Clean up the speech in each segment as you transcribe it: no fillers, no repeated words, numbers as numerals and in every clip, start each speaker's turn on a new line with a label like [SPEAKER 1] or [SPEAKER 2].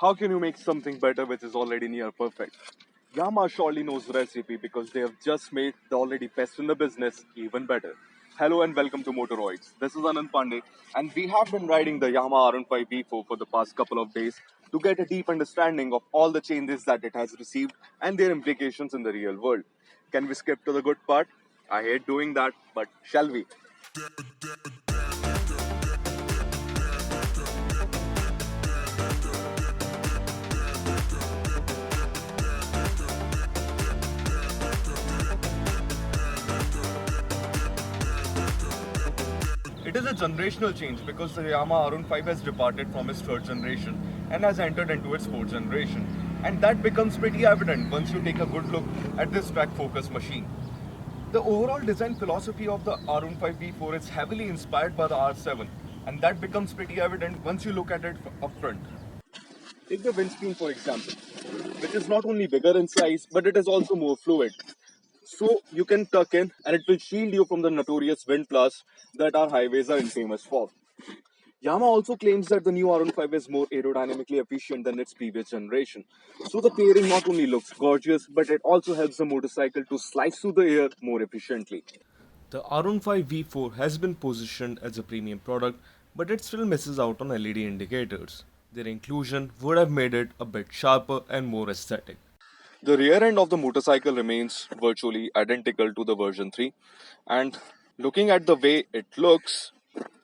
[SPEAKER 1] How can you make something better which is already near perfect? Yamaha surely knows the recipe because they have just made the already best in the business even better. Hello and welcome to Motoroids. This is Anand Pandey and we have been riding the Yamaha R15 V4 for the past couple of days to get a deep understanding of all the changes that it has received and their implications in the real world. Can we skip to the good part? I hate doing that, but shall we? It is a generational change because the Yamaha R15 has departed from its third generation and has entered into its fourth generation. And that becomes pretty evident once you take a good look at this track focus machine. The overall design philosophy of the R15 V4 is heavily inspired by the R7, and that becomes pretty evident once you look at it up front. Take the windscreen for example, which is not only bigger in size but it is also more fluid. So you can tuck in and it will shield you from the notorious wind blasts that our highways are infamous for. Yamaha also claims that the new R15 is more aerodynamically efficient than its previous generation. So the pairing not only looks gorgeous, but it also helps the motorcycle to slice through the air more efficiently. The R15 V4 has been positioned as a premium product, but it still misses out on LED indicators. Their inclusion would have made it a bit sharper and more aesthetic. The rear end of the motorcycle remains virtually identical to the version 3, and looking at the way it looks,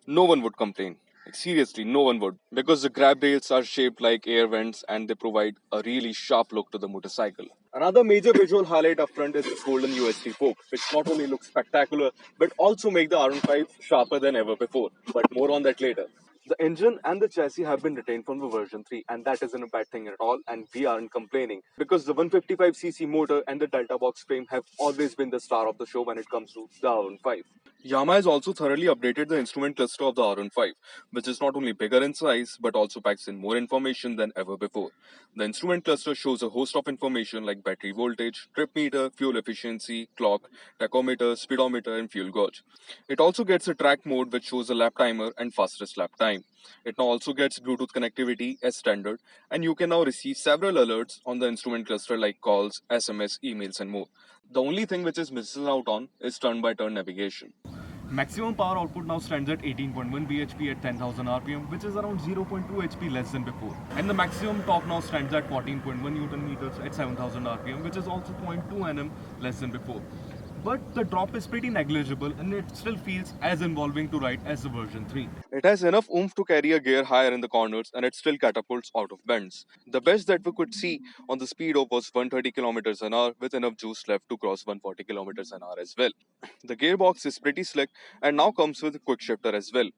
[SPEAKER 1] no one would complain. Like, seriously, no one would. Because the grab rails are shaped like air vents and they provide a really sharp look to the motorcycle. Another major visual highlight up front is its golden USD fork, which not only looks spectacular but also make the R15 sharper than ever before. But more on that later. The engine and the chassis have been retained from the version 3, and that isn't a bad thing at all, and we aren't complaining because the 155cc motor and the Delta box frame have always been the star of the show when it comes to the R15. Yamaha has also thoroughly updated the instrument cluster of the R15, which is not only bigger in size but also packs in more information than ever before. The instrument cluster shows a host of information like battery voltage, trip meter, fuel efficiency, clock, tachometer, speedometer, and fuel gauge. It also gets a track mode which shows a lap timer and fastest lap time. It now also gets Bluetooth connectivity as standard, and you can now receive several alerts on the instrument cluster like calls, SMS, emails, and more. The only thing which is missing out on is turn-by-turn navigation. Maximum power output now stands at 18.1 bhp at 10,000 rpm, which is around 0.2 hp less than before. And the maximum torque now stands at 14.1 newton meters at 7,000 rpm, which is also 0.2 nm less than before. But the drop is pretty negligible and it still feels as involving to ride as the version 3. It has enough oomph to carry a gear higher in the corners and it still catapults out of bends. The best that we could see on the speed of was 130 kilometers an hour with enough juice left to cross 140 kilometers an hour as well. The gearbox is pretty slick and now comes with a quick shifter as well.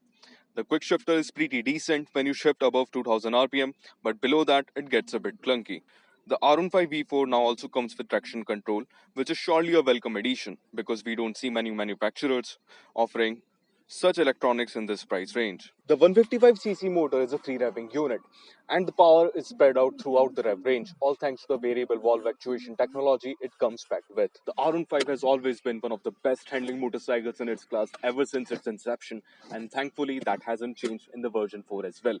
[SPEAKER 1] The quick shifter is pretty decent when you shift above 2000 rpm, but below that it gets a bit clunky. The R15 V4 now also comes with traction control, which is surely a welcome addition because we don't see many manufacturers offering such electronics in this price range. The 155cc motor is a free revving unit and the power is spread out throughout the rev range, all thanks to the variable valve actuation technology it comes packed with. The R15 has always been one of the best handling motorcycles in its class ever since its inception, and thankfully that hasn't changed in the version 4 as well.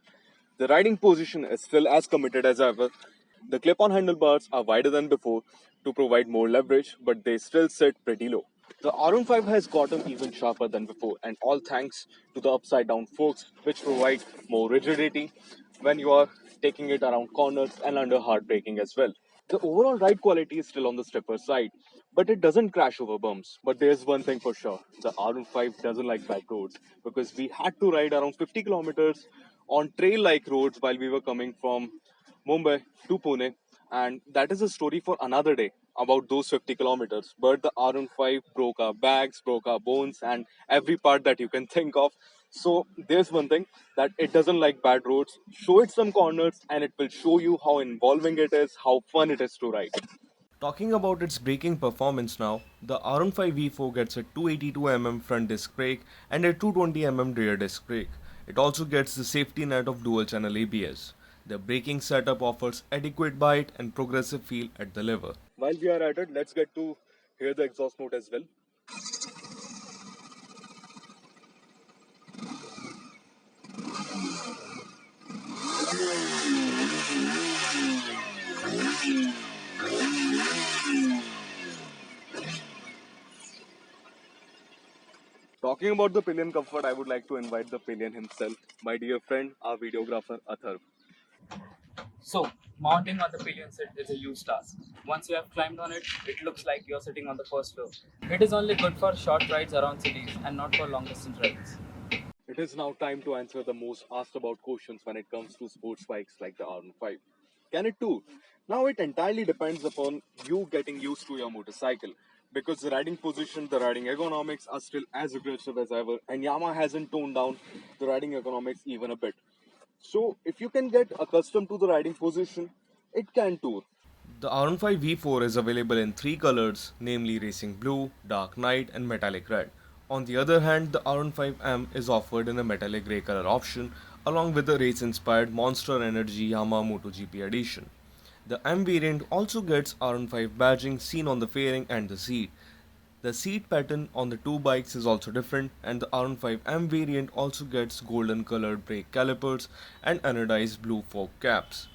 [SPEAKER 1] The riding position is still as committed as ever. The clip-on handlebars are wider than before to provide more leverage, but they still sit pretty low. The R15 has gotten even sharper than before, and all thanks to the upside-down forks, which provide more rigidity when you are taking it around corners and under hard braking as well. The overall ride quality is still on the stiffer side, but it doesn't crash over bumps. But there's one thing for sure, the R15 doesn't like back roads because we had to ride around 50 kilometers on trail-like roads while we were coming from Mumbai to Pune, and that is a story for another day about those 50 kilometers. But the R15 broke our bags, broke our bones, and every part that you can think of. So there's one thing that it doesn't like bad roads. Show it some corners, and it will show you how involving it is, how fun it is to ride. Talking about its braking performance now, the R15 V4 gets a 282 front disc brake and a 220 rear disc brake. It also gets the safety net of dual channel ABS. The braking setup offers adequate bite and progressive feel at the lever. While we are at it, let's get to hear the exhaust note as well. Talking about the pillion comfort, I would like to invite the pillion himself, my dear friend, our videographer Athar.
[SPEAKER 2] So, mounting on the pillion set is a huge task. Once you have climbed on it, it looks like you're sitting on the first floor. It is only good for short rides around cities and not for long distance rides.
[SPEAKER 1] It is now time to answer the most asked about questions when it comes to sports bikes like the R15. Can it too? Now it entirely depends upon you getting used to your motorcycle because the riding position, the riding ergonomics are still as aggressive as ever, and Yamaha hasn't toned down the riding ergonomics even a bit. So if you can get accustomed to the riding position, it can tour. The R15 V4 is available in three colors, namely Racing Blue, Dark Knight, and Metallic Red. On the other hand, the R15M is offered in a metallic grey color option, along with the race-inspired Monster Energy Yamaha MotoGP edition. The M variant also gets R15 badging seen on the fairing and the seat. The seat pattern on the two bikes is also different, and the R15M variant also gets golden colored brake calipers and anodized blue fork caps.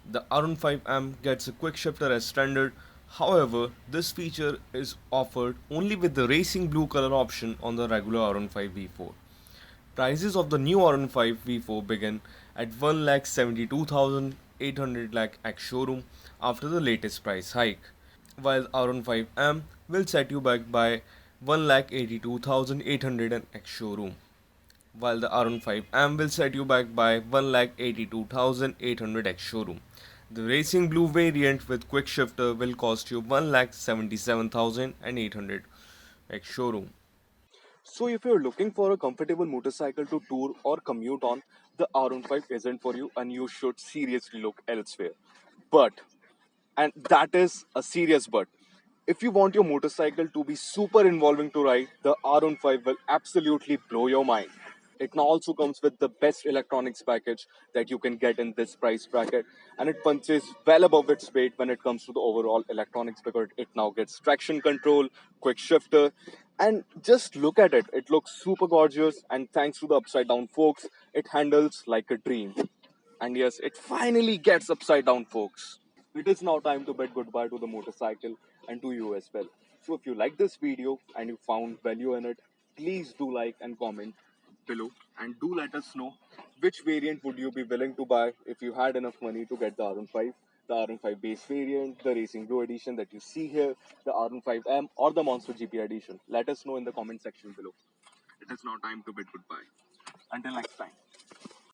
[SPEAKER 1] The R15M gets a quick shifter as standard. However, this feature is offered only with the racing blue color option on the regular R15 V4. Prices of the new R15 V4 begin at 1,72,800 lakh ex-showroom after the latest price hike, while R15M will set you back by 1,82,800 an ex-showroom, while the R15M will set you back by 1,82,800 ex showroom. The Racing Blue variant with quick shifter will cost you 1,77,800 ex showroom. So if you're looking for a comfortable motorcycle to tour or commute on, the R15 isn't for you and you should seriously look elsewhere. But, and that is a serious but, if you want your motorcycle to be super involving to ride, the R15 will absolutely blow your mind. It now also comes with the best electronics package that you can get in this price bracket, and it punches well above its weight when it comes to the overall electronics because it now gets traction control, quick shifter, and just look at it. It looks super gorgeous, and thanks to the upside down forks, it handles like a dream. And yes, it finally gets upside down, folks. It is now time to bid goodbye to the motorcycle and to you as well. So if you like this video and you found value in it, please do like and comment below and do let us know which variant would you be willing to buy if you had enough money to get the R15, the R15 base variant, the Racing Blue edition that you see here, the R15M or the Monster GP edition. Let us know in the comment section below. It is now time to bid goodbye. Until next time.